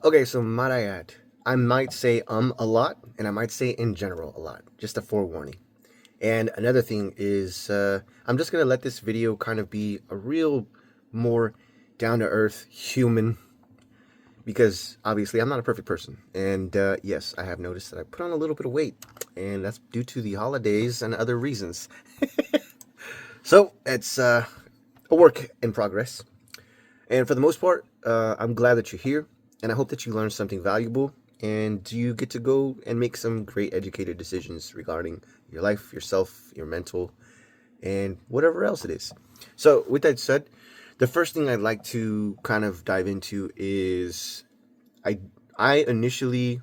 Okay, so might I add, I might say a lot, and I might say in general a lot, just a forewarning. And another thing is, I'm just gonna let this video kind of be a real more down to earth human, because obviously I'm not a perfect person. And yes, I have noticed that I put on a little bit of weight, and that's due to the holidays and other reasons. So it's a work in progress. And for the most part, I'm glad that you're here, and I hope that you learned something valuable, and you get to go and make some great educated decisions regarding your life, yourself, your mental, and whatever else it is. So, with that said, the first thing I'd like to kind of dive into is I I initially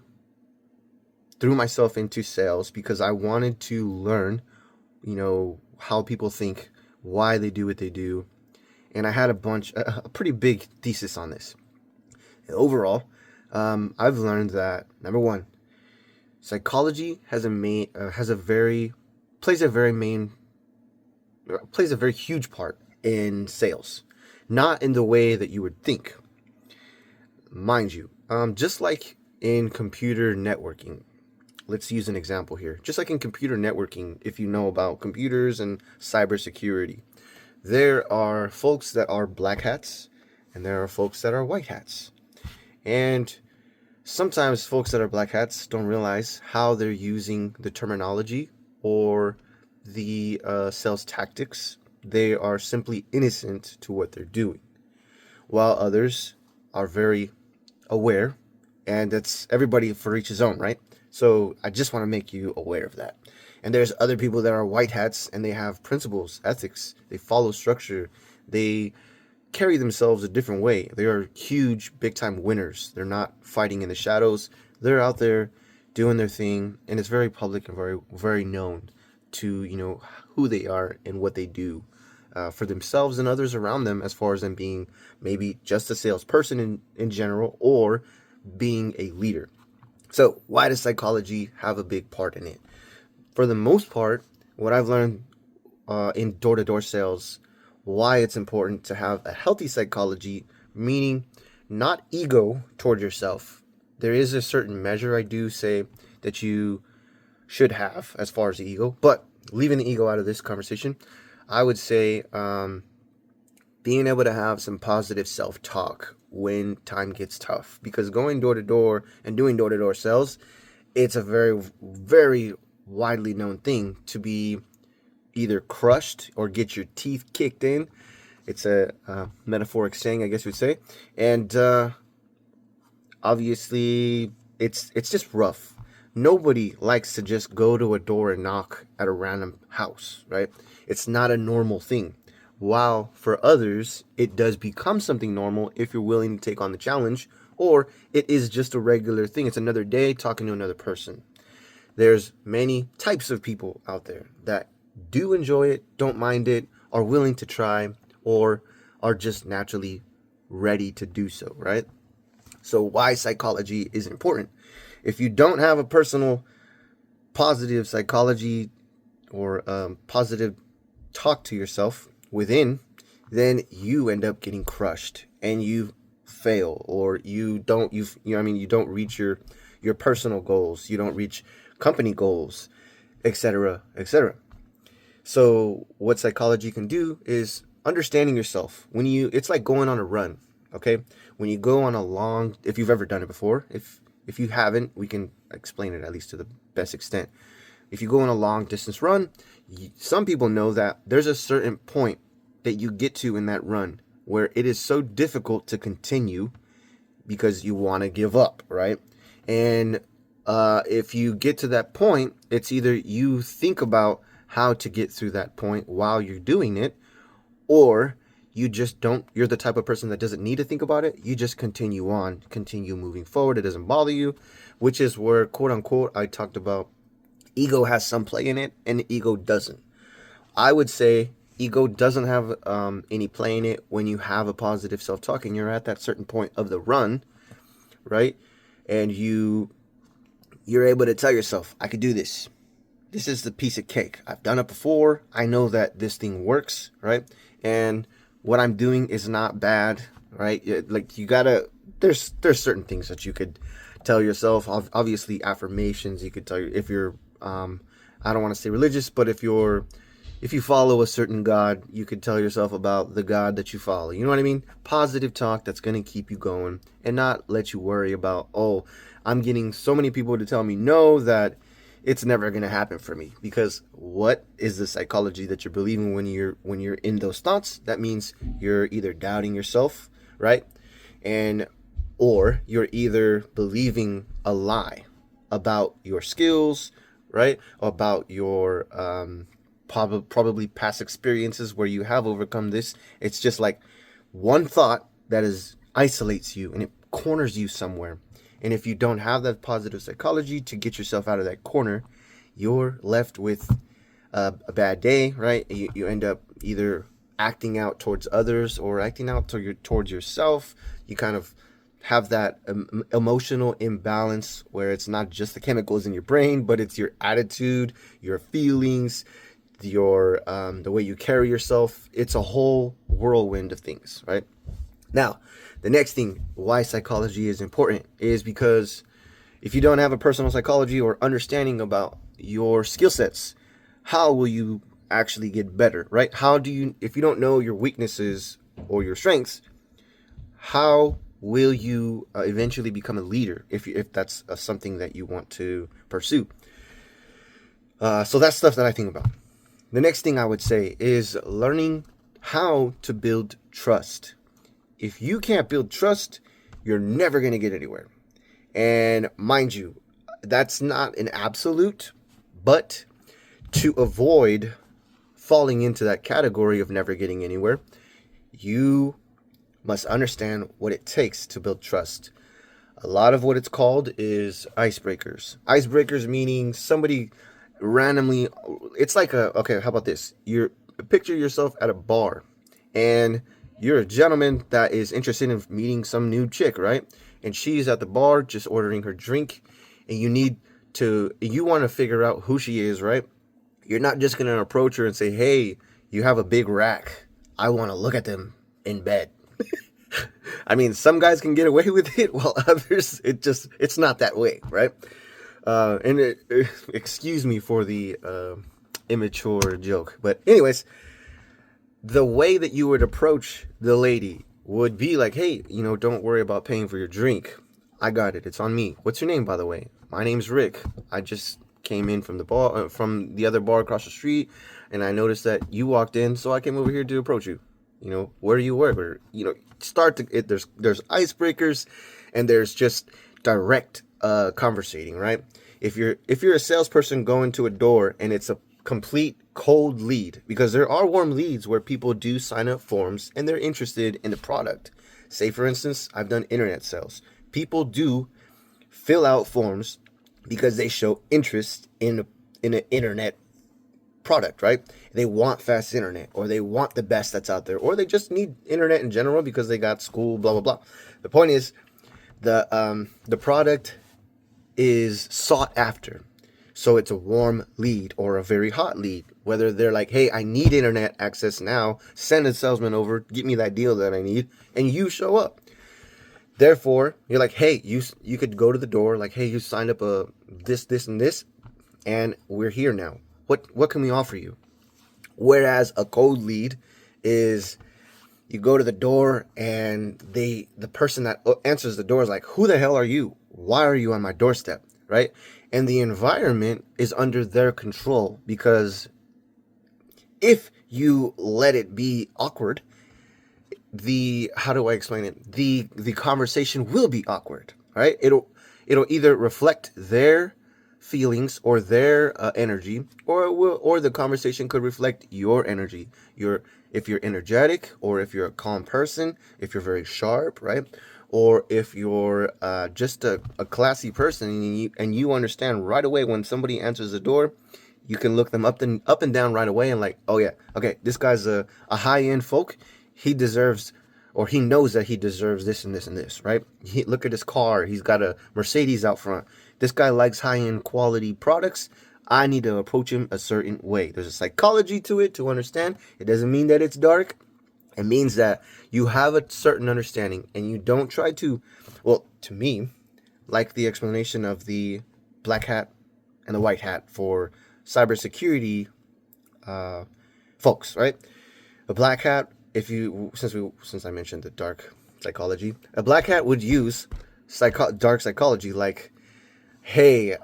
threw myself into sales because I wanted to learn, how people think, why they do what they do, and I had a pretty big thesis on this. Overall, I've learned that number one, psychology has a very plays a very main plays a very huge part in sales, not in the way that you would think, mind you. Just like in computer networking, let's use an example here. Just like in computer networking, if you know about computers and cybersecurity, there are folks that are black hats and there are folks that are white hats. And sometimes folks that are black hats don't realize how they're using the terminology or the sales tactics. They are simply innocent to what they're doing, while others are very aware, and that's everybody for each his own, right? So I just want to make you aware of that. And there's other people that are white hats and they have principles, ethics, they follow structure, they carry themselves a different way. They are huge, big time winners. They're not fighting in the shadows. They're out there doing their thing, and it's very public and very, very known to who they are and what they do for themselves and others around them, as far as them being maybe just a salesperson in general or being a leader. So why does psychology have a big part in it? For the most part, what I've learned in door-to-door sales, why it's important to have a healthy psychology, meaning not ego toward yourself. There is a certain measure, I do say, that you should have as far as the ego, but leaving the ego out of this conversation, I would say being able to have some positive self-talk when time gets tough, because going door to door and doing door to door sales, it's a very, very widely known thing to be either crushed or get your teeth kicked in. It's a metaphoric saying, I guess you'd say. And obviously, it's just rough. Nobody likes to just go to a door and knock at a random house, right? It's not a normal thing. While for others, it does become something normal if you're willing to take on the challenge, or it is just a regular thing. It's another day talking to another person. There's many types of people out there that do enjoy it, don't mind it, are willing to try, or are just naturally ready to do so, right? So why psychology is important. If you don't have a personal positive psychology or positive talk to yourself within, then you end up getting crushed and you fail, or you don't reach your personal goals, you don't reach company goals, etc., etc. So what psychology can do is understanding yourself. It's like going on a run, okay? When you go on a long, if you've ever done it before, if you haven't, we can explain it at least to the best extent. If you go on a long distance run, some people know that there's a certain point that you get to in that run where it is so difficult to continue because you want to give up, right? And if you get to that point, it's either you think about how to get through that point while you're doing it, or you just don't, you're the type of person that doesn't need to think about it. You just continue moving forward. It doesn't bother you, which is where, quote unquote, I talked about ego has some play in it and ego doesn't. I would say ego doesn't have any play in it when you have a positive self-talk and you're at that certain point of the run, right? And you're able to tell yourself, I could do this. This is the piece of cake. I've done it before. I know that this thing works, right? And what I'm doing is not bad, right? Like, you gotta, there's certain things that you could tell yourself. Obviously, affirmations you could tell you if you're I don't want to say religious, but if you follow a certain God, you could tell yourself about the God that you follow. You know what I mean? Positive talk that's going to keep you going and not let you worry about, oh, I'm getting so many people to tell me no that it's never going to happen for me. Because what is the psychology that you're believing when you're in those thoughts? That means you're either doubting yourself, right? And or you're either believing a lie about your skills, right? About your probably past experiences where you have overcome this. It's just like one thought that isolates you and it corners you somewhere. And if you don't have that positive psychology to get yourself out of that corner, you're left with a bad day, right? You end up either acting out towards others or acting out towards yourself. You kind of have that emotional imbalance where it's not just the chemicals in your brain, but it's your attitude, your feelings, your the way you carry yourself. It's a whole whirlwind of things, right? Now, the next thing why psychology is important is because if you don't have a personal psychology or understanding about your skill sets, how will you actually get better, right? If you don't know your weaknesses or your strengths, how will you eventually become a leader if that's something that you want to pursue? So that's stuff that I think about. The next thing I would say is learning how to build trust. If you can't build trust, you're never going to get anywhere. And mind you, that's not an absolute, but to avoid falling into that category of never getting anywhere, you must understand what it takes to build trust. A lot of what it's called is icebreakers. Icebreakers meaning somebody randomly, it's like okay, how about this? Picture yourself at a bar and you're a gentleman that is interested in meeting some new chick, right? And she's at the bar just ordering her drink and you want to figure out who she is, right? You're not just going to approach her and say, hey, you have a big rack. I want to look at them in bed. I mean, some guys can get away with it while others, it's not that way, right? Excuse me for the immature joke. But anyways, the way that you would approach the lady would be like, hey, don't worry about paying for your drink. I got it. It's on me. What's your name, by the way? My name's Rick. I just came in from the bar, from the other bar across the street, and I noticed that you walked in, so I came over here to approach you. Where do you work? Or, there's icebreakers, and there's just direct conversating, right? If you're a salesperson going to a door and it's a complete cold lead, because there are warm leads where people do sign up forms and they're interested in the product. Say, for instance, I've done internet sales. People do fill out forms because they show interest in an internet product, right? They want fast internet, or they want the best that's out there, or they just need internet in general because they got school, blah, blah, blah. The point is, the product is sought after. So it's a warm lead or a very hot lead. Whether they're like, hey, I need internet access now, send a salesman over, get me that deal that I need, and you show up. Therefore, you're like, hey, you could go to the door, like, hey, you signed up this, and this, and we're here now. What can we offer you? Whereas a cold lead is you go to the door and the person that answers the door is like, who the hell are you? Why are you on my doorstep? Right? And the environment is under their control, because if you let it be awkward, how do I explain it? The conversation will be awkward, right? It'll either reflect their feelings or their energy, or the conversation could reflect your energy. If you're energetic, or if you're a calm person, if you're very sharp, right? Or if you're just a classy person and you understand right away when somebody answers the door, you can look them up and down right away and like, oh yeah, okay, this guy's a high-end folk. He deserves, or he knows that he deserves this and this and this, right? Look at his car. He's got a Mercedes out front. This guy likes high-end quality products. I need to approach him a certain way. There's a psychology to it to understand. It doesn't mean that it's dark. It means that you have a certain understanding and you don't try to, Well, to me, like the explanation of the black hat and the white hat for cybersecurity folks, right? A black hat, if you since I mentioned the dark psychology, a black hat would use dark psychology like, hey,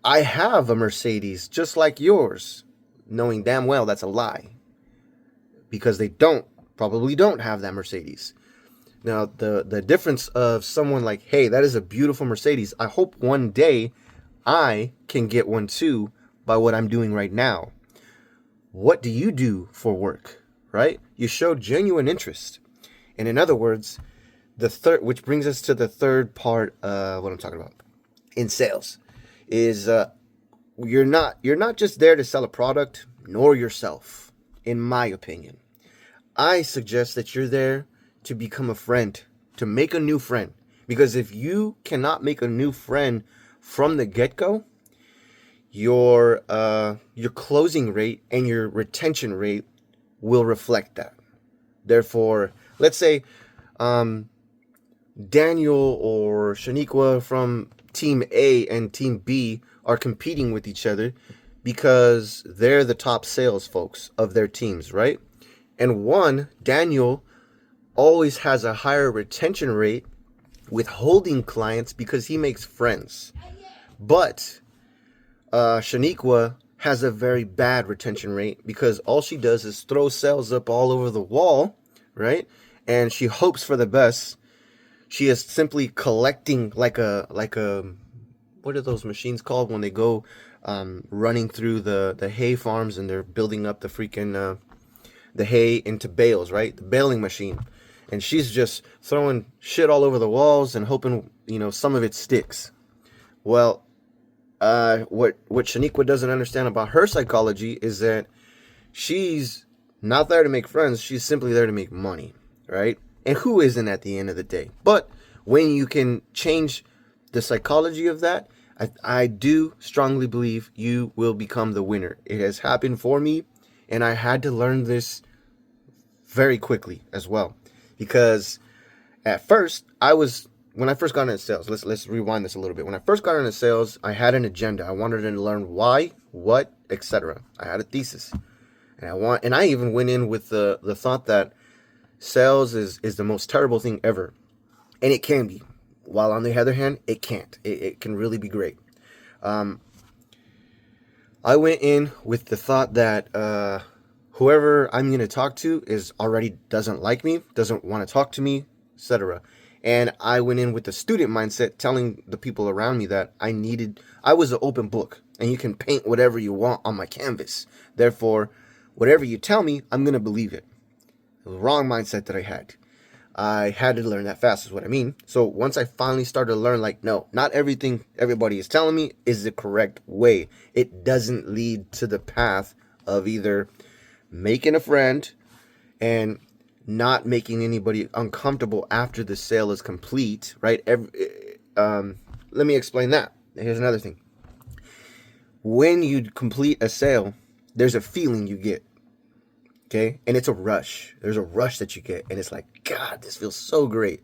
I have a Mercedes just like yours, knowing damn well that's a lie because they probably don't have that Mercedes. Now, the difference of someone like, hey, that is a beautiful Mercedes. I hope one day I can get one too by what I'm doing right now. What do you do for work, right? You show genuine interest. And in other words, which brings us to the third part of what I'm talking about in sales, is you're not just there to sell a product, nor yourself, in my opinion. I suggest that you're there to become a friend, to make a new friend. Because if you cannot make a new friend from the get-go, your closing rate and your retention rate will reflect that. Therefore, let's say Daniel or Shaniqua from Team A and Team B are competing with each other because they're the top sales folks of their teams, right? And Daniel always has a higher retention rate with holding clients because he makes friends. But Shaniqua has a very bad retention rate because all she does is throw sales up all over the wall, right? And she hopes for the best. She is simply collecting like a what are those machines called when they go running through the hay farms and they're building up the freaking the hay into bales, right? The baling machine. And she's just throwing shit all over the walls and hoping, some of it sticks. Well, what Shaniqua doesn't understand about her psychology is that she's not there to make friends. She's simply there to make money, right? And who isn't at the end of the day? But when you can change the psychology of that, I do strongly believe you will become the winner. It has happened for me, and I had to learn this very quickly as well. Because at first, when I first got into sales, let's rewind this a little bit. When I first got into sales, I had an agenda. I wanted to learn why, what, etc. I had a thesis. And I even went in with the thought that sales is the most terrible thing ever. And it can be. While on the other hand, it can't. It can really be great. I went in with the thought that whoever I'm going to talk to already doesn't like me, doesn't want to talk to me, etc. And I went in with the student mindset, telling the people around me that I was an open book, and you can paint whatever you want on my canvas. Therefore, whatever you tell me, I'm going to believe it. The wrong mindset that I had. I had to learn that fast is what I mean. So once I finally started to learn, like, no, not everything everybody is telling me is the correct way. It doesn't lead to the path of either making a friend and not making anybody uncomfortable after the sale is complete, right? Let me explain that. Here's another thing. When you complete a sale, there's a feeling you get. Okay, and it's a rush. There's a rush that you get, and it's like, God, this feels so great.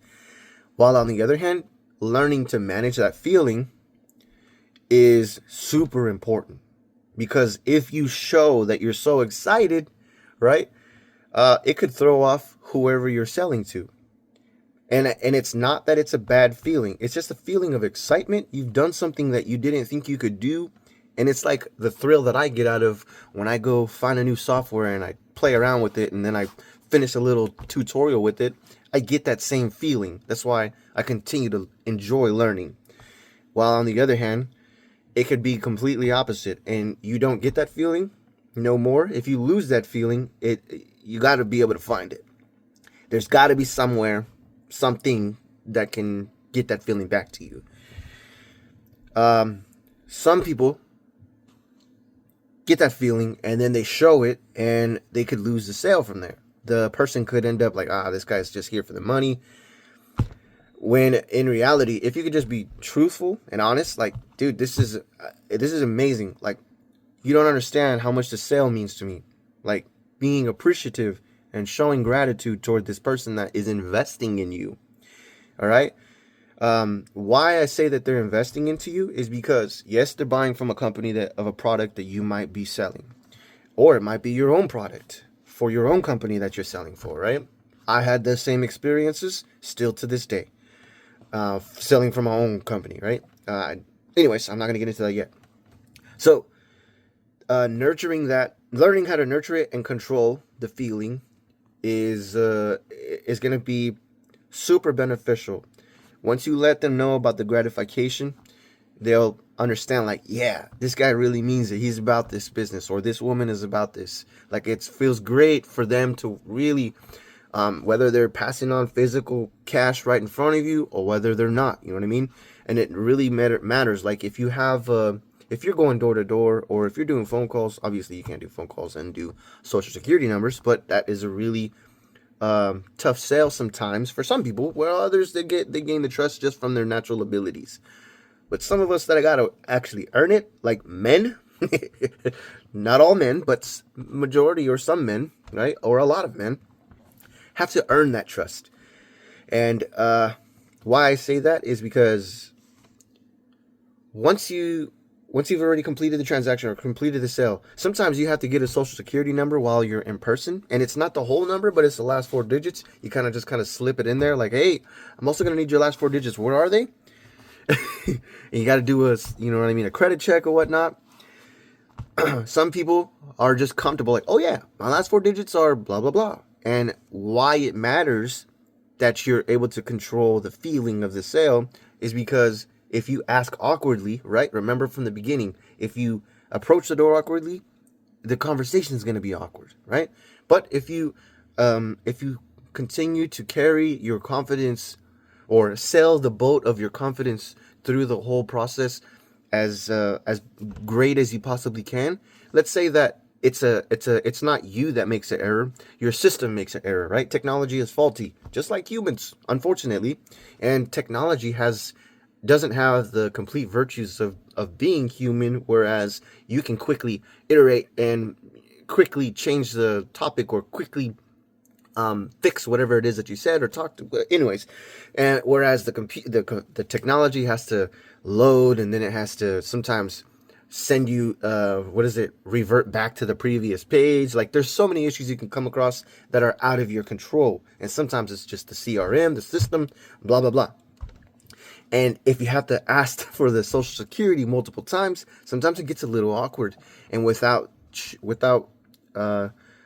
While on the other hand, learning to manage that feeling is super important, because if you show that you're so excited, right, it could throw off whoever you're selling to. And it's not that it's a bad feeling. It's just a feeling of excitement. You've done something that you didn't think you could do. And it's like the thrill that I get out of when I go find a new software and I play around with it and then I finish a little tutorial with it. I get that same feeling. That's why I continue to enjoy learning. While on the other hand, it could be completely opposite and you don't get that feeling no more. If you lose that feeling, you got to be able to find it. There's got to be somewhere, something that can get that feeling back to you. Some people get that feeling and then they show it and they could lose the sale from there. The person could end up like, this guy's just here for the money. When in reality, if you could just be truthful and honest, like, dude, this is amazing. Like, you don't understand how much the sale means to me. Like, being appreciative and showing gratitude toward this person that is investing in you. All right. Why I say that they're investing into you is because, yes, they're buying from a company of a product that you might be selling, or it might be your own product for your own company that you're selling for, right? I had the same experiences still to this day, selling from my own company, right? Anyways, I'm not going to get into that yet. So, nurturing that, learning how to nurture it and control the feeling is going to be super beneficial. Once you let them know about the gratification, they'll understand, like, yeah, this guy really means it. He's about this business, or this woman is about this. Like, it feels great for them to really, whether they're passing on physical cash right in front of you or whether they're not, you know what I mean? And it really matters. Like, if you have, if you're going door to door, or if you're doing phone calls, obviously you can't do phone calls and do social security numbers, but that is a really tough sale sometimes for some people, where others, they gain the trust just from their natural abilities. But some of us that I gotta actually earn it, like men, not all men, but majority or some men, right, or a lot of men, have to earn that trust. And why I say that is because once you've already completed the transaction or completed the sale, sometimes you have to get a social security number while you're in person, and it's not the whole number, but it's the last four digits. You kind of slip it in there, like, hey, I'm also gonna need your last four digits. What are they? And you got to do a, you know what I mean, a credit check or whatnot. Some people are just comfortable, like, oh yeah, my last four digits are blah blah blah. And why it matters that you're able to control the feeling of the sale is because if you ask awkwardly, right? Remember from the beginning, if you approach the door awkwardly, the conversation is going to be awkward, right? But if you continue to carry your confidence, or sail the boat of your confidence through the whole process as great as you possibly can. Let's say that it's not you that makes an error, your system makes an error, right? Technology is faulty, just like humans, unfortunately, and technology doesn't have the complete virtues of being human, whereas you can quickly iterate and quickly change the topic, or quickly fix whatever it is that you said or talked to. Anyways, and whereas the technology has to load, and then it has to sometimes send you revert back to the previous page. Like, there's so many issues you can come across that are out of your control, and sometimes it's just the CRM, the system, blah blah blah. And if you have to ask for the social security multiple times, sometimes it gets a little awkward, and without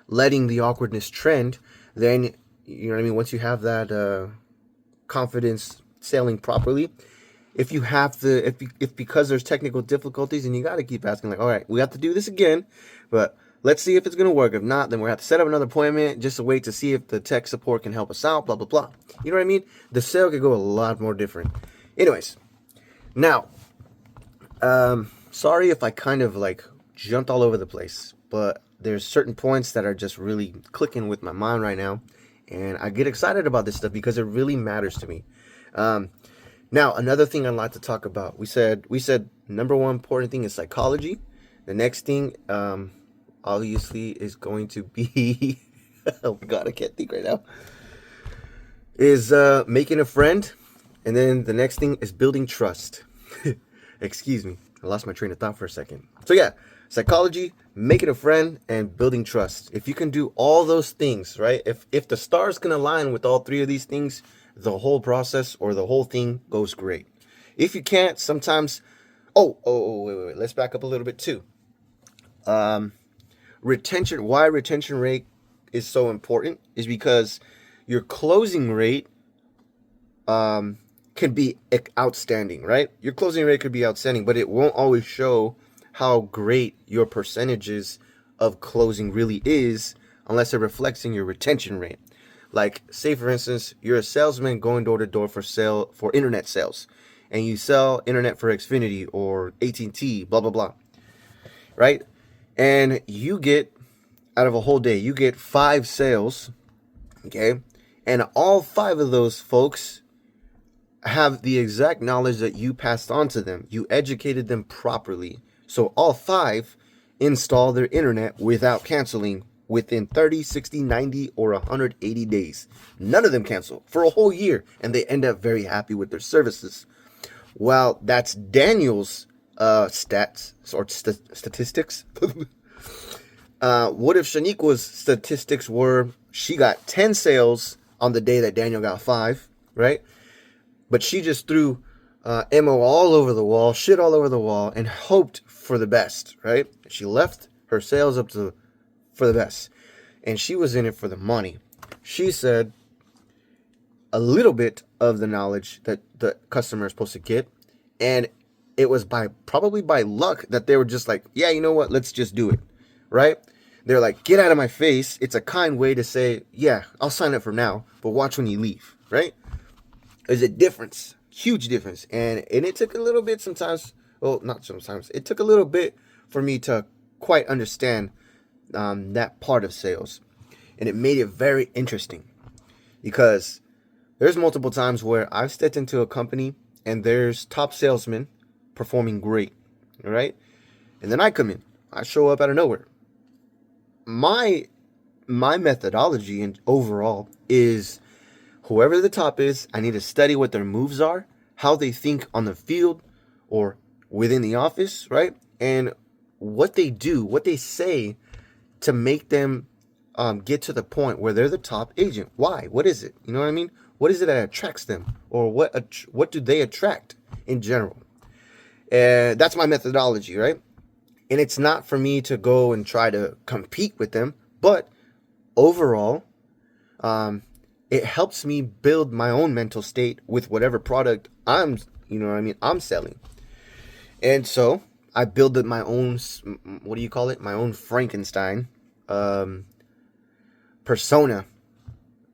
letting the awkwardness trend, then, you know what I mean, once you have that confidence sailing properly, if because there's technical difficulties, and you got to keep asking, like, all right, we have to do this again, but let's see if it's going to work. If not, then we'll have to set up another appointment just to wait to see if the tech support can help us out, blah blah blah. You know what I mean? The sale could go a lot more different. Anyways, now, sorry if I kind of like jumped all over the place, but there's certain points that are just really clicking with my mind right now, and I get excited about this stuff because it really matters to me. Now, another thing I'd like to talk about, we said number one important thing is psychology. The next thing, obviously, is going to be oh god, I can't think right now, is making a friend. And then the next thing is building trust. Excuse me, I lost my train of thought for a second. So yeah, psychology, making a friend, and building trust. If you can do all those things, right? If the stars can align with all three of these things, the whole process or the whole thing goes great. If you can't, sometimes, wait, let's back up a little bit too. Retention. Why retention rate is so important is because your closing rate can be outstanding, right? Your closing rate could be outstanding, but it won't always show how great your percentages of closing really is unless it reflects in your retention rate. Like, say for instance, you're a salesman going door to door for internet sales, and you sell internet for XFINITY or AT&T, blah blah blah, right? And you get, out of a whole day, you get 5 sales, okay? And all 5 of those folks have the exact knowledge that you passed on to them. You educated them properly. So all 5 install their internet without canceling within 30, 60, 90, or 180 days. None of them cancel for a whole year, and they end up very happy with their services. Well, that's Daniel's stats or statistics. What if Shaniqua's statistics were she got 10 sales on the day that Daniel got 5, right? But she just threw MO all over the wall, shit all over the wall, and hoped for the best, right? She left her sales up to for the best, and she was in it for the money. She said a little bit of the knowledge that the customer is supposed to get, and it was probably by luck that they were just like, yeah, you know what, let's just do it, right? They're like, get out of my face. It's a kind way to say, yeah, I'll sign up for now, but watch when you leave, right? There's a difference, huge difference, and it took a little bit sometimes. Well, not sometimes. It took a little bit for me to quite understand that part of sales, and it made it very interesting because there's multiple times where I've stepped into a company and there's top salesmen performing great, all right, and then I come in, I show up out of nowhere. My methodology and overall is whoever the top is, I need to study what their moves are, how they think on the field or within the office, right? And what they do, what they say to make them get to the point where they're the top agent. Why? What is it? You know what I mean? What is it that attracts them? Or what do they attract in general? And that's my methodology, right? And it's not for me to go and try to compete with them, but overall, it helps me build my own mental state with whatever product I'm selling. And so I build my own, what do you call it? My own Frankenstein persona.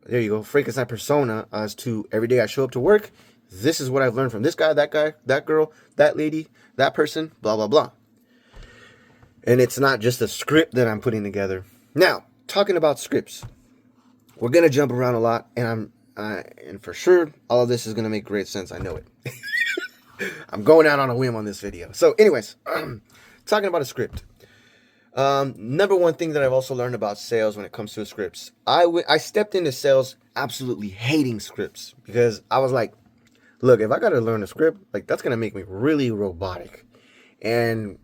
There you go. Frankenstein persona as to every day I show up to work. This is what I've learned from this guy, that girl, that lady, that person, blah, blah, blah. And it's not just a script that I'm putting together. Now, talking about scripts, we're going to jump around a lot, and and for sure, all of this is going to make great sense. I know it. I'm going out on a whim on this video. So anyways, talking about a script. Number one thing that I've also learned about sales when it comes to scripts, I stepped into sales absolutely hating scripts because I was like, look, if I got to learn a script, like that's going to make me really robotic, and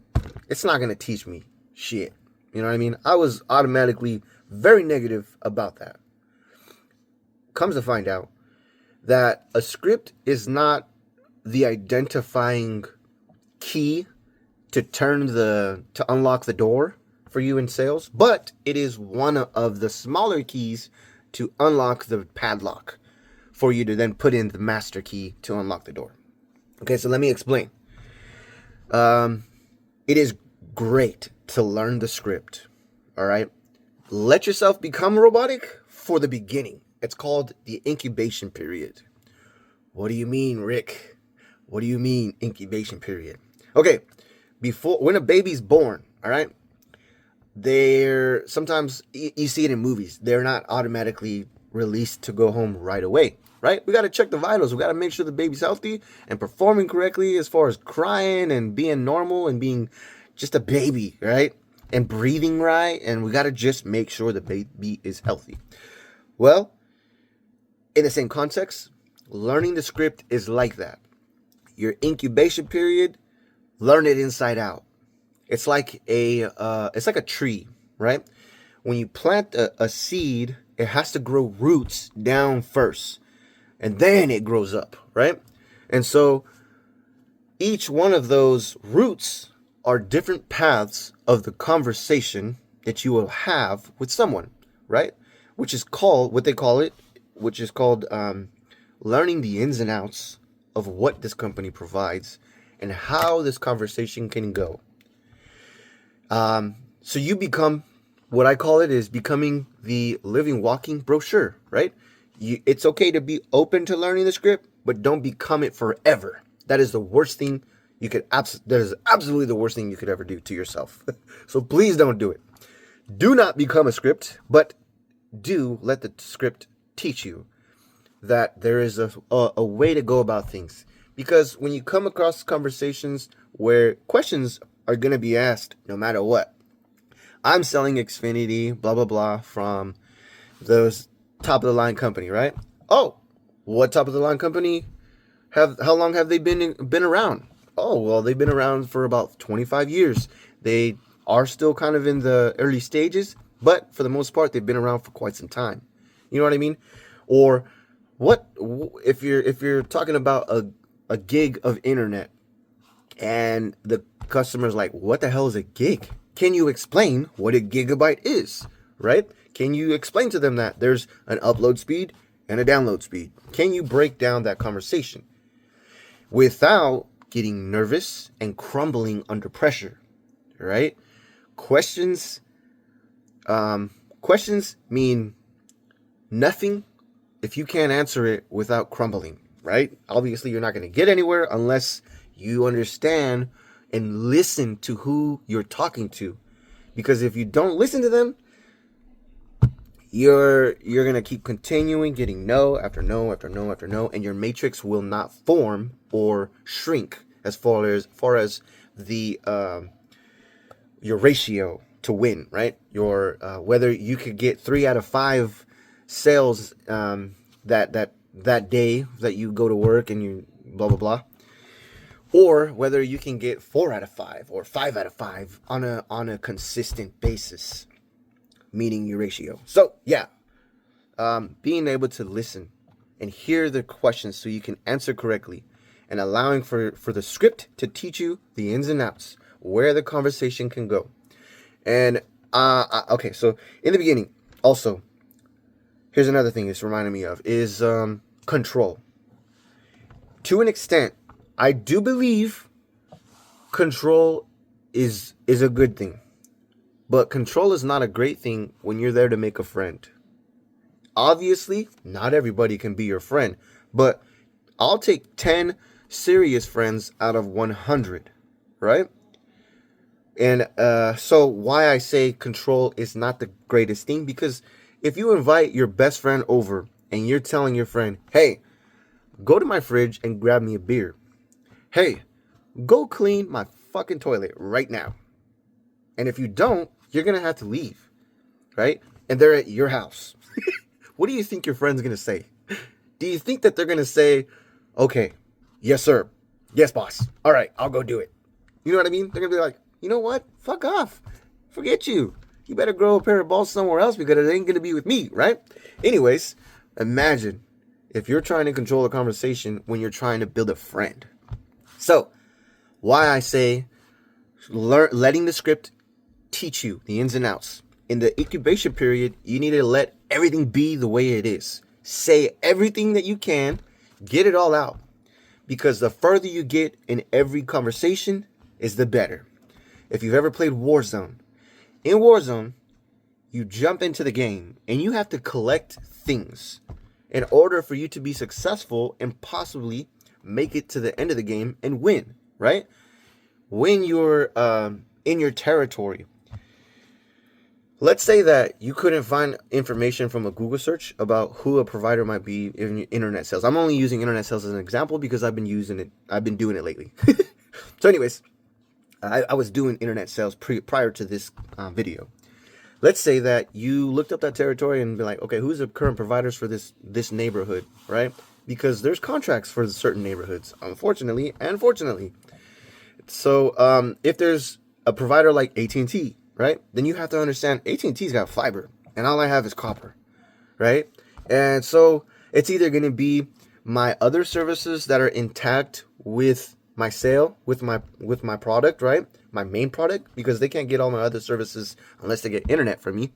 it's not going to teach me shit. You know what I mean? I was automatically very negative about that. Comes to find out that a script is not the identifying key to unlock the door for you in sales, but it is one of the smaller keys to unlock the padlock for you to then put in the master key to unlock the door. Okay, so let me explain. It is great to learn the script, all right? Let yourself become robotic for the beginning. It's called the incubation period. What do you mean, Rick? What do you mean incubation period? Okay, when a baby's born, all right, sometimes you see it in movies. They're not automatically released to go home right away, right? We got to check the vitals. We got to make sure the baby's healthy and performing correctly as far as crying and being normal and being just a baby, right? And breathing right. And we got to just make sure the baby is healthy. Well, in the same context, learning the script is like that. Your incubation period, learn it inside out. It's like a tree, right? When you plant a seed, it has to grow roots down first, and then it grows up, right? And so each one of those roots are different paths of the conversation that you will have with someone, right? Which is called learning the ins and outs of what this company provides and how this conversation can go. So you become, what I call it is becoming the living, walking brochure, right? It's okay to be open to learning the script, but don't become it forever. That is the worst thing that is absolutely the worst thing you could ever do to yourself. So please don't do it. Do not become a script, but do let the script teach you that there is a way to go about things. Because when you come across conversations where questions are going to be asked no matter what, I'm selling XFINITY, blah, blah, blah, from those top of the line company, right? Oh, what top of the line company? How long have they been around? Oh, well, they've been around for about 25 years. They are still kind of in the early stages, but for the most part, they've been around for quite some time. You know what I mean? Or what if you're talking about a gig of internet and the customer's like, what the hell is a gig? Can you explain what a gigabyte is, right? Can you explain to them that there's an upload speed and a download speed? Can you break down that conversation without getting nervous and crumbling under pressure, right? Questions mean nothing if you can't answer it without crumbling, right? Obviously, you're not going to get anywhere unless you understand and listen to who you're talking to. Because if you don't listen to them, you're going to keep continuing getting no after no after no after no, and your matrix will not form or shrink as far as the your ratio to win, right? Your whether you could get 3 out of 5 sales that day that you go to work and you blah blah blah, or whether you can get 4 out of 5 or 5 out of 5 on a consistent basis, meaning your ratio. So yeah, being able to listen and hear the questions so you can answer correctly, and allowing for the script to teach you the ins and outs, where the conversation can go. And okay, so in the beginning, also, here's another thing it's reminding me of is control. To an extent, I do believe control is a good thing, but control is not a great thing when you're there to make a friend. Obviously, not everybody can be your friend, but I'll take 10 serious friends out of 100, right? And so why I say control is not the greatest thing, because if you invite your best friend over and you're telling your friend, hey, go to my fridge and grab me a beer. Hey, go clean my fucking toilet right now. And if you don't, you're going to have to leave, right? And they're at your house. What do you think your friend's going to say? Do you think that they're going to say, okay, yes, sir. Yes, boss. All right, I'll go do it. You know what I mean? They're going to be like, you know what? Fuck off. Forget you. You better grow a pair of balls somewhere else because it ain't going to be with me, right? Anyways, imagine if you're trying to control a conversation when you're trying to build a friend. So, why I say letting the script teach you the ins and outs. In the incubation period, you need to let everything be the way it is. Say everything that you can, get it all out. Because the further you get in every conversation is the better. If you've ever played Warzone, in Warzone, you jump into the game and you have to collect things in order for you to be successful and possibly make it to the end of the game and win, right? When you're in your territory, let's say that you couldn't find information from a Google search about who a provider might be in internet sales. I'm only using internet sales as an example because I've been doing it lately. So anyways, I was doing internet sales prior to this video. Let's say that you looked up that territory and be like, okay, who's the current providers for this neighborhood, right? Because there's contracts for certain neighborhoods, unfortunately and fortunately. So if there's a provider like AT&T, right, then you have to understand AT&T's got fiber and all I have is copper, right? And so it's either going to be my other services that are intact with my sale, with my product, right? My main product, because they can't get all my other services unless they get internet from me.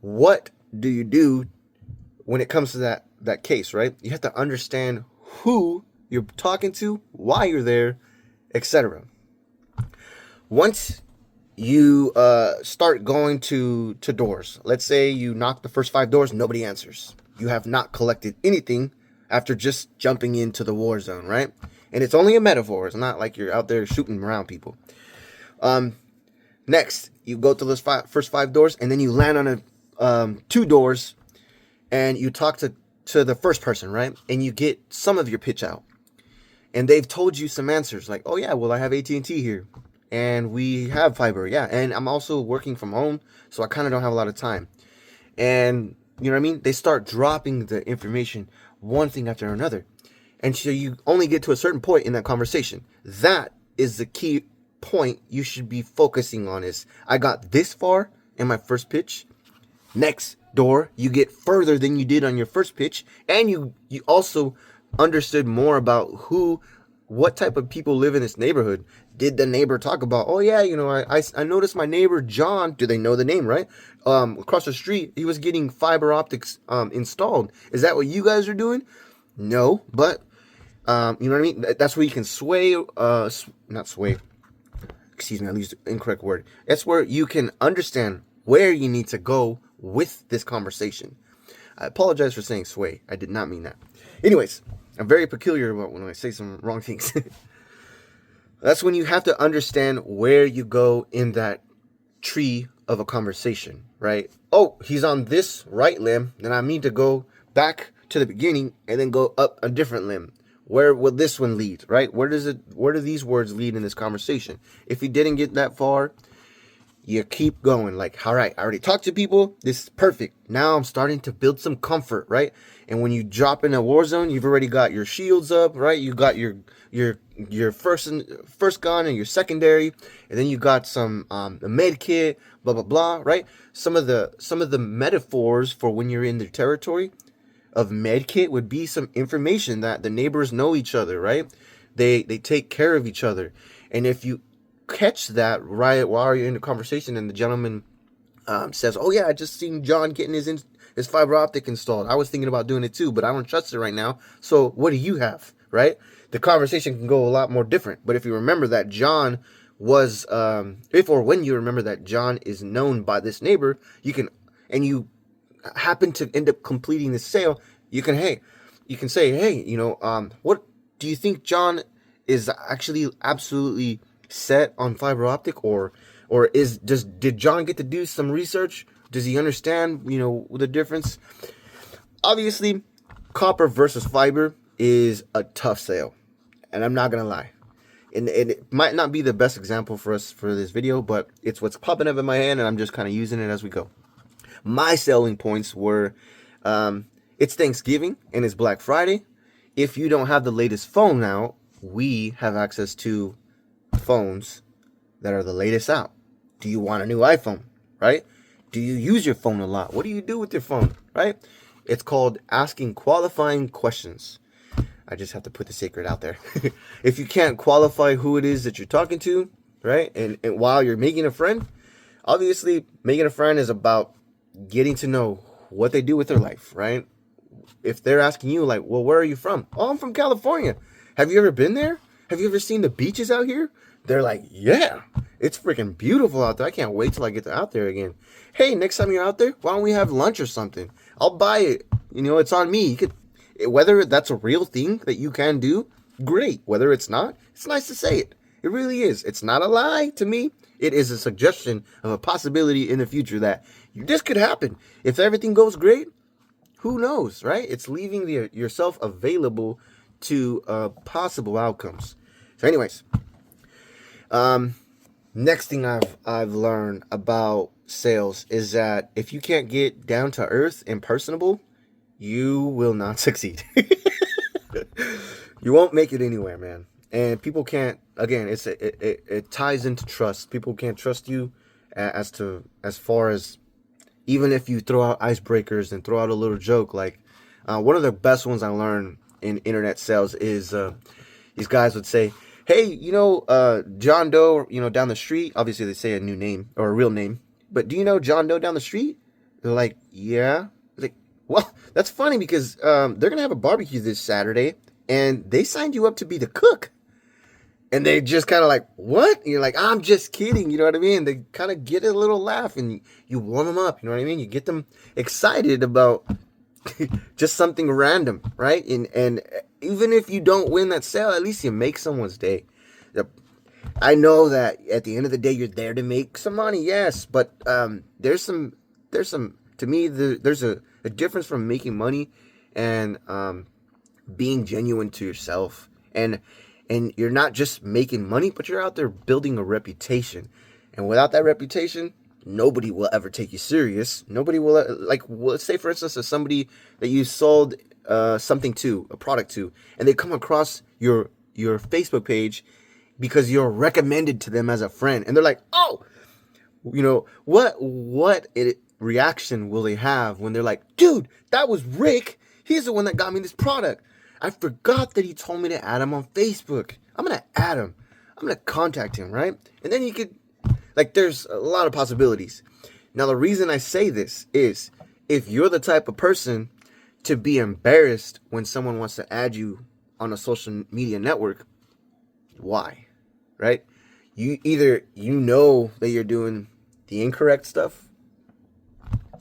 What do you do when it comes to that case, right? You have to understand who you're talking to, why you're there, etc. Once you start going to doors, let's say you knock the first 5 doors, nobody answers. You have not collected anything after just jumping into the war zone, right? And it's only a metaphor. It's not like you're out there shooting around people. Next, you go to those first 5 doors, and then you land on 2 doors, and you talk to the first person, right? And you get some of your pitch out. And they've told you some answers like, oh yeah, well, I have AT&T here. and we have fiber, yeah. And I'm also working from home, so I kind of don't have a lot of time. And you know what I mean? They start dropping the information, one thing after another. And so you only get to a certain point in that conversation. That is the key point you should be focusing on. Is I got this far in my first pitch. Next door, you get further than you did on your first pitch, and you also understood more about what type of people live in this neighborhood. Did the neighbor talk about, oh yeah, I noticed my neighbor John, do they know the name, right? Across the street, he was getting fiber optics installed. Is that what you guys are doing? No, but you know what I mean? That's where you can sway, not sway, excuse me, I used the incorrect word. That's where you can understand where you need to go with this conversation. I apologize for saying sway. I did not mean that. Anyways, I'm very peculiar about when I say some wrong things. That's when you have to understand where you go in that tree of a conversation, right? Oh, he's on this right limb, then I need to go back to the beginning and then go up a different limb. Where will this one lead, right? Where do these words lead in this conversation? If you didn't get that far, you keep going. Like, all right, I already talked to people. This is perfect. Now I'm starting to build some comfort, right? And when you drop in a war zone, you've already got your shields up, right? You got your first gun and your secondary, and then you got some a med kit, blah blah blah, right? Some of the metaphors for when you're in the territory of med kit would be some information that the neighbors know each other, right? They take care of each other, and if you catch that right while you're in the conversation and the gentleman says, oh yeah, I just seen John getting his fiber optic installed. I was thinking about doing it too, but I don't trust it right now. So what do you have, right? The conversation can go a lot more different. But if you remember that John was, if or when you remember that John is known by this neighbor, and you happen to end up completing the sale, you can say, hey, what do you think John is actually absolutely set on fiber optic, or did John get to do some research? Does he understand, the difference? Obviously, copper versus fiber is a tough sale, and I'm not gonna lie. And it might not be the best example for us for this video, but it's what's popping up in my hand, and I'm just kind of using it as we go. My selling points were, it's Thanksgiving and it's Black Friday. If you don't have the latest phone now, we have access to phones that are the latest out. Do you want a new iPhone, right? Do you use your phone a lot? What do you do with your phone, right? It's called asking qualifying questions. I just have to put the secret out there. If you can't qualify who it is that you're talking to, right? And while you're making a friend, obviously making a friend is about getting to know what they do with their life, right? If they're asking you like, well, where are you from? Oh, I'm from California. Have you ever been there? Have you ever seen the beaches out here? They're like, yeah, it's freaking beautiful out there. I can't wait till I get out there again. Hey, next time you're out there, why don't we have lunch or something? I'll buy it. It's on me. You could, whether that's a real thing that you can do, great. Whether it's not, it's nice to say it. It really is. It's not a lie to me. It is a suggestion of a possibility in the future that this could happen. If everything goes great, who knows, right? It's leaving yourself available to possible outcomes. So anyways, next thing I've learned about sales is that if you can't get down to earth and personable, you will not succeed. You won't make it anywhere, man. And people can't, again, it ties into trust. People can't trust you as far as, even if you throw out icebreakers and throw out a little joke. Like one of the best ones I learned in internet sales is these guys would say, hey, John Doe, down the street. Obviously, they say a new name or a real name. But do you know John Doe down the street? They're like, yeah. Like, well, that's funny because they're going to have a barbecue this Saturday, and they signed you up to be the cook. And they just kind of like, what? And you're like, I'm just kidding. You know what I mean? They kind of get a little laugh, and you warm them up. You know what I mean? You get them excited about just something random, right? And even if you don't win that sale, at least you make someone's day. I know that at the end of the day, you're there to make some money, yes, but there's some to me, there's a difference from making money and being genuine to yourself. And And you're not just making money, but you're out there building a reputation. And without that reputation, nobody will ever take you serious. Nobody will, like, let's say, for instance, if somebody that you sold something to, a product to, and they come across your Facebook page because you're recommended to them as a friend, and they're like, oh, what reaction will they have when they're like, dude, that was Rick. He's the one that got me this product. I forgot that he told me to add him on Facebook. I'm going to add him. I'm going to contact him, right? And then you could, like, there's a lot of possibilities. Now, the reason I say this is if you're the type of person to be embarrassed when someone wants to add you on a social media network, why? Right? Either you know that you're doing the incorrect stuff,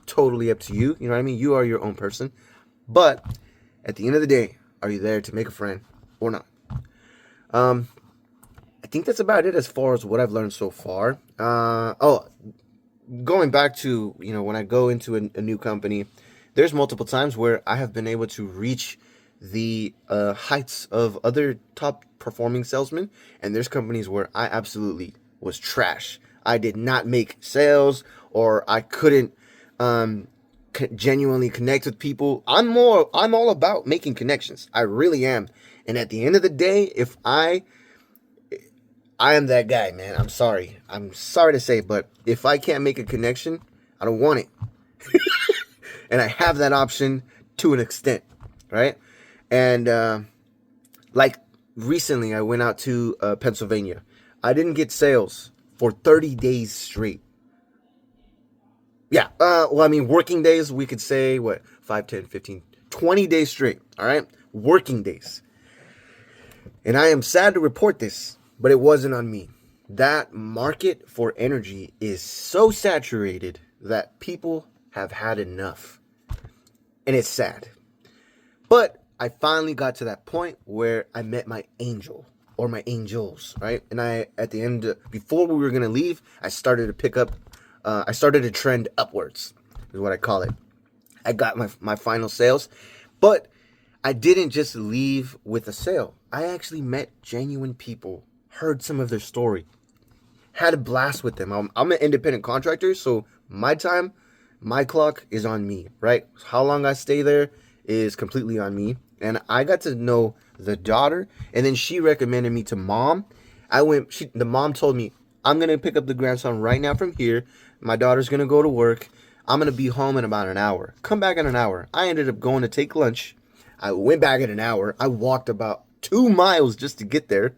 totally up to you. You know what I mean? You are your own person. But at the end of the day, are you there to make a friend or not? I think that's about it as far as what I've learned so far. Going back to, when I go into a new company, there's multiple times where I have been able to reach the heights of other top performing salesmen, and there's companies where I absolutely was trash. I did not make sales, or I couldn't genuinely connect with people. I'm all about making connections. I really am. And at the end of the day, if I am that guy, man. I'm sorry to say, but if I can't make a connection, I don't want it. And I have that option to an extent, right? And like recently, I went out to Pennsylvania. I didn't get sales for 30 days straight. Yeah, working days, we could say, 5, 10, 15, 20 days straight, all right? Working days. And I am sad to report this, but it wasn't on me. That market for energy is so saturated that people have had enough. And it's sad. But I finally got to that point where I met my angel, or my angels, right? And at the end, before we were going to leave, I started to pick up, I started to trend upwards, is what I call it. I got my final sales, but I didn't just leave with a sale. I actually met genuine people, heard some of their story, had a blast with them. I'm an independent contractor, so my time, my clock is on me, right? How long I stay there is completely on me. And I got to know the daughter, and then she recommended me to mom. The mom told me, I'm going to pick up the grandson right now from here. My daughter's going to go to work. I'm going to be home in about an hour. Come back in an hour. I ended up going to take lunch. I went back in an hour. I walked about 2 miles just to get there.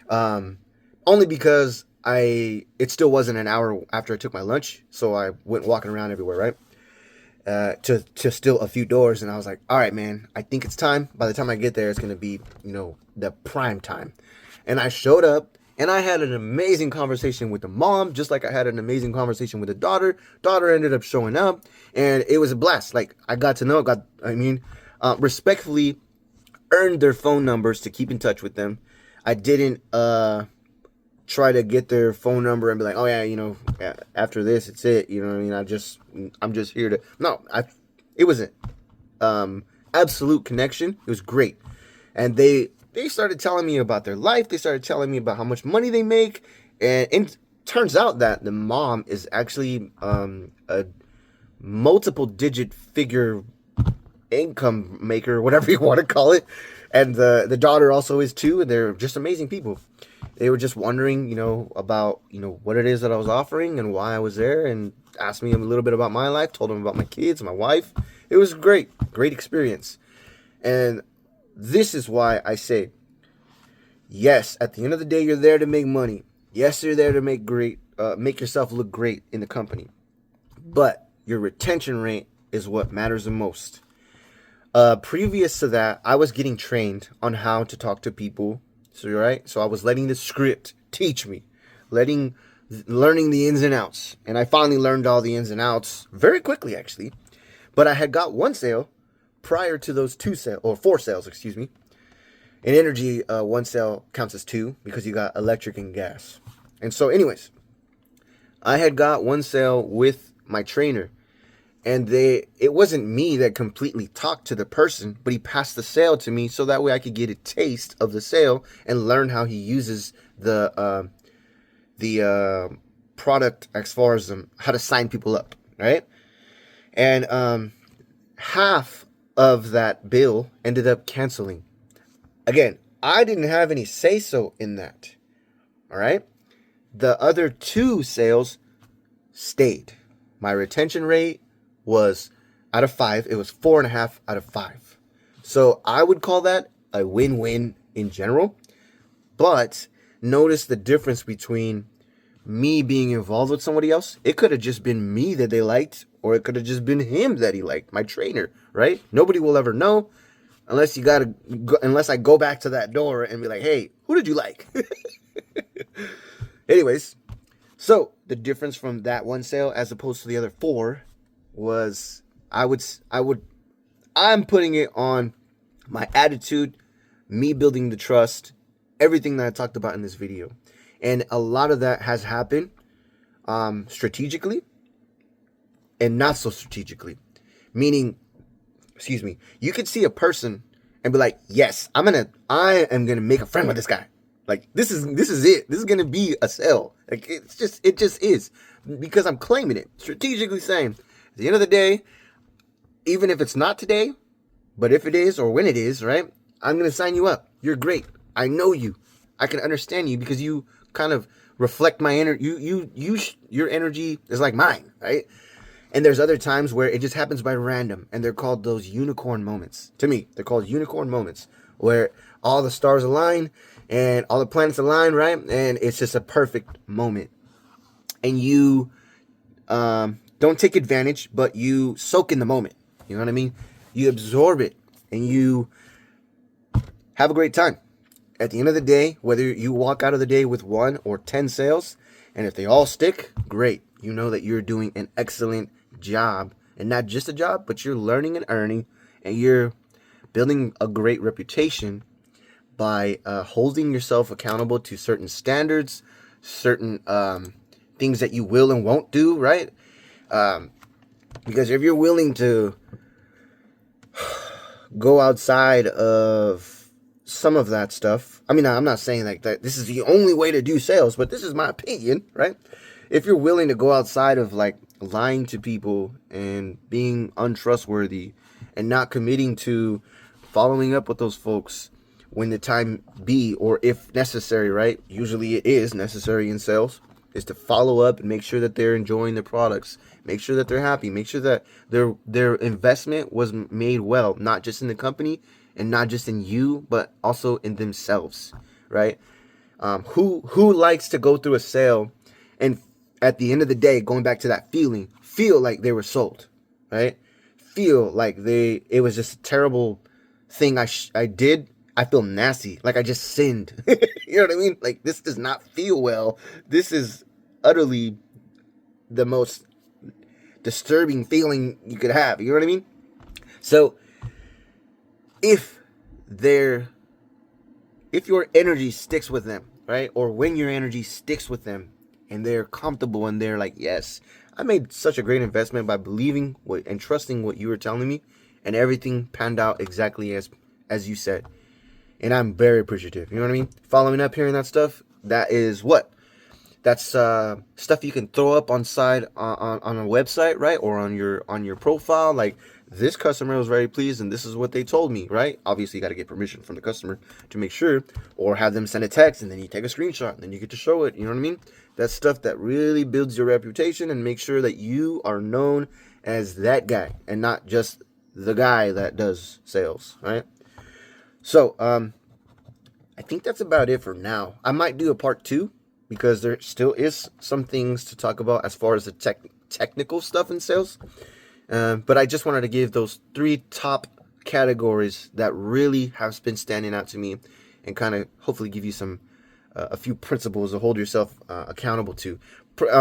Only because it still wasn't an hour after I took my lunch. So I went walking around everywhere, right? To still a few doors. And I was like, all right, man, I think it's time. By the time I get there, it's going to be, the prime time. And I showed up. And I had an amazing conversation with the mom, just like I had an amazing conversation with the daughter. Daughter ended up showing up, and it was a blast. Like, I got to know, respectfully earned their phone numbers to keep in touch with them. I didn't try to get their phone number and be like, oh yeah, after this, it's it. You know what I mean? I'm just here to. No, it was an absolute connection. It was great, and they started telling me about their life. They started telling me about how much money they make. And it turns out that the mom is actually a multiple digit figure income maker, whatever you want to call it. And the daughter also is too. And they're just amazing people. They were just wondering, about, what it is that I was offering and why I was there, and asked me a little bit about my life, told them about my kids, my wife. It was great experience. And this is why I say, yes, at the end of the day, you're there to make money. Yes, you're there to make yourself look great in the company. But your retention rate is what matters the most. Previous to that, I was getting trained on how to talk to people. So I was letting the script teach me, learning the ins and outs. And I finally learned all the ins and outs very quickly, actually. But I had got one sale prior to those 4 sales, excuse me. In energy, 1 sale counts as 2 because you got electric and gas. And so anyways, I had got 1 sale with my trainer, And it wasn't me that completely talked to the person, but he passed the sale to me so that way I could get a taste of the sale and learn how he uses the product as far as how to sign people up, right? And half of that bill ended up canceling. Again, I didn't have any say so in that. All right. The other 2 sales stayed. My retention rate was out of 5. It was 4.5 out of 5. So I would call that a win-win in general. But notice the difference between me being involved with somebody else. It could have just been me that they liked, or it could have just been him that he liked, my trainer, right? Nobody will ever know unless unless I go back to that door and be like, hey, who did you like? Anyways, so the difference from that one sale as opposed to the other 4 was I'm putting it on my attitude, me building the trust, everything that I talked about in this video. And a lot of that has happened strategically and not so strategically. Meaning, you could see a person and be like, yes, I am gonna make a friend with this guy. Like, this is it. This is gonna be a sale. Like, it just is. Because I'm claiming it. Strategically saying, at the end of the day, even if it's not today, but if it is or when it is, right? I'm gonna sign you up. You're great. I know you. I can understand you because you kind of reflect my energy. Your energy is like mine, right? And there's other times where it just happens by random, and they're called those unicorn moments. To me, they're called unicorn moments, where all the stars align and all the planets align, right? And it's just a perfect moment. And you don't take advantage, but you soak in the moment. You know what I mean? You absorb it, and you have a great time. At the end of the day, whether you walk out of the day with 1 or 10 sales, and if they all stick, great. You know that you're doing an excellent job, and not just a job, but you're learning and earning, and you're building a great reputation by holding yourself accountable to certain standards, certain things that you will and won't do, right? Because if you're willing to go outside of some of that stuff, I mean, I'm not saying like that this is the only way to do sales, but this is my opinion, right? If you're willing to go outside of like lying to people and being untrustworthy and not committing to following up with those folks when the time be, or if necessary, right? Usually it is necessary in sales, is to follow up and make sure that they're enjoying the products, make sure that they're happy, make sure that their investment was made well, not just in the company and not just in you, but also in themselves, right? Who likes to go through a sale and at the end of the day, going back to that feeling, feel like they were sold, right? Feel like it was just a terrible thing I did. I feel nasty, like I just sinned. You know what I mean? Like, this does not feel well. This is utterly the most disturbing feeling you could have. You know what I mean? So if your energy sticks with them, right? Or when your energy sticks with them and they're comfortable and they're like, yes, I made such a great investment by believing and trusting what you were telling me, and everything panned out exactly as you said. And I'm very appreciative. You know what I mean? Following up, hearing that stuff, that's stuff you can throw up on a website, right? Or on your profile, like, this customer was very pleased and this is what they told me, right? Obviously you got to get permission from the customer to make sure, or have them send a text and then you take a screenshot and then you get to show it. You know what I mean? That's stuff that really builds your reputation and makes sure that you are known as that guy and not just the guy that does sales, right? So I think that's about it for now. I might do a part 2 because there still is some things to talk about as far as the technical stuff in sales. But I just wanted to give those 3 top categories that really have been standing out to me, and kind of hopefully give you a few principles to hold yourself accountable to.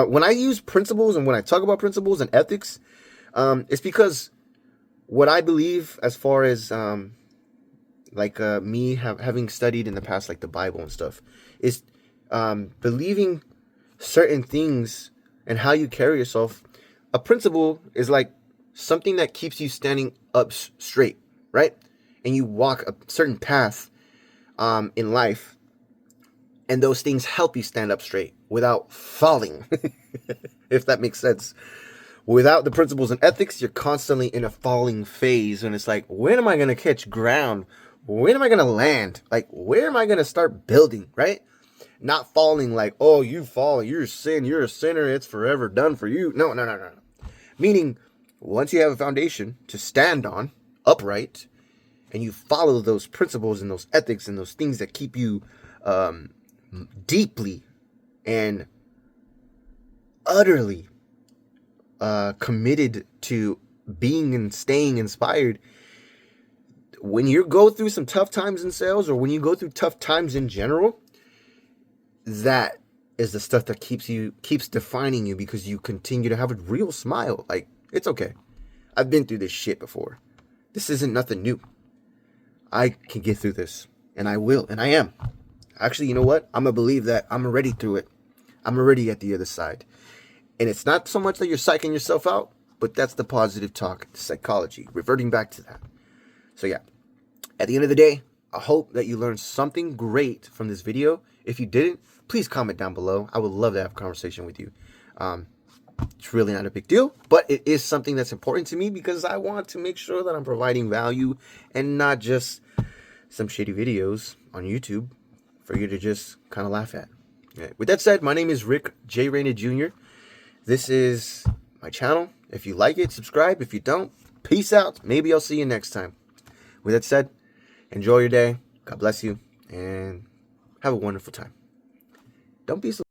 When I use principles and when I talk about principles and ethics, it's because what I believe, as far as me having studied in the past, like the Bible and stuff, is believing certain things and how you carry yourself. A principle is like something that keeps you standing up straight, right? And you walk a certain path in life, and those things help you stand up straight without falling, if that makes sense. Without the principles and ethics, you're constantly in a falling phase, and it's like, when am I going to catch ground? When am I going to land? Like, where am I going to start building, right? Not falling like, oh, you fall, you're a sinner, it's forever done for you. No. Meaning, once you have a foundation to stand on, upright, and you follow those principles and those ethics and those things that keep you deeply and utterly committed to being and staying inspired, when you go through some tough times in sales, or when you go through tough times in general, that is the stuff that keeps defining you, because you continue to have a real smile. Like, it's okay. I've been through this shit before. This isn't nothing new. I can get through this, and I will, and I am. Actually, you know what? I'm gonna believe that I'm already through it. I'm already at the other side. And it's not so much that you're psyching yourself out, but that's the positive talk, the psychology, reverting back to that. So yeah, at the end of the day, I hope that you learned something great from this video. If you didn't, please comment down below. I would love to have a conversation with you. It's really not a big deal, but it is something that's important to me, because I want to make sure that I'm providing value and not just some shitty videos on YouTube for you to just kind of laugh at. Yeah. With that said, my name is Rick J. Raina Jr. This is my channel. If you like it, subscribe. If you don't, peace out. Maybe I'll see you next time. With that said, enjoy your day. God bless you, and have a wonderful time. Don't be so